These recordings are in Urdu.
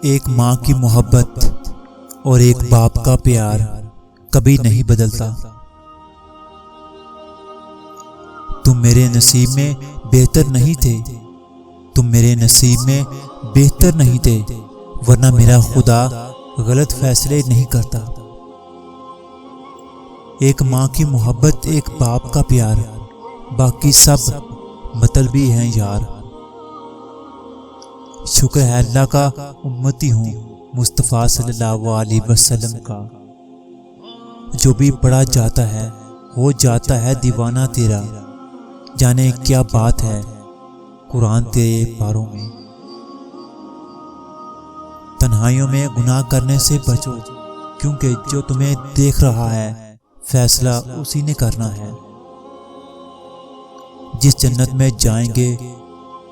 ایک ماں کی محبت اور ایک باپ کا پیار کبھی نہیں بدلتا۔ تم میرے نصیب میں بہتر نہیں تھے، تم میرے نصیب میں بہتر نہیں تھے، ورنہ میرا خدا غلط فیصلے نہیں کرتا۔ ایک ماں کی محبت، ایک باپ کا پیار، باقی سب مطلبی ہیں یار۔ شکر ہے اللہ کا امتی ہوں مصطفیٰ صلی اللہ علیہ وسلم کا، جو بھی پڑھا جاتا ہے ہو جاتا ہے دیوانہ تیرا، جانے کیا بات ہے قرآن تیرے پاروں میں۔ تنہائیوں میں گناہ کرنے سے بچو، کیونکہ جو تمہیں دیکھ رہا ہے فیصلہ اسی نے کرنا ہے۔ جس جنت میں جائیں گے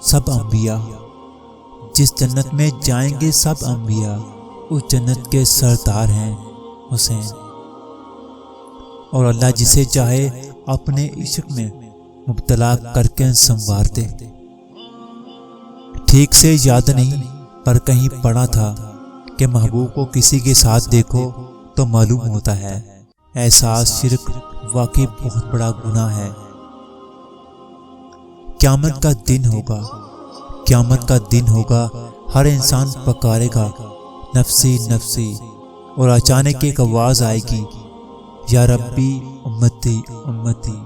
سب انبیاء، جس جنت میں جائیں گے سب انبیاء، اس جنت کے سردار ہیں حسین۔ اور اللہ جسے چاہے اپنے عشق میں مبتلا کر کے سنوار دے۔ ٹھیک سے یاد نہیں پر کہیں پڑھا تھا کہ محبوب کو کسی کے ساتھ دیکھو تو معلوم ہوتا ہے احساس شرک واقعی بہت بڑا گناہ ہے۔ قیامت کا دن ہوگا، قیامت کا دن ہوگا، ہر انسان پکارے گا نفسی نفسی، اور اچانک ایک آواز آئے گی، یا ربی امتی امتی۔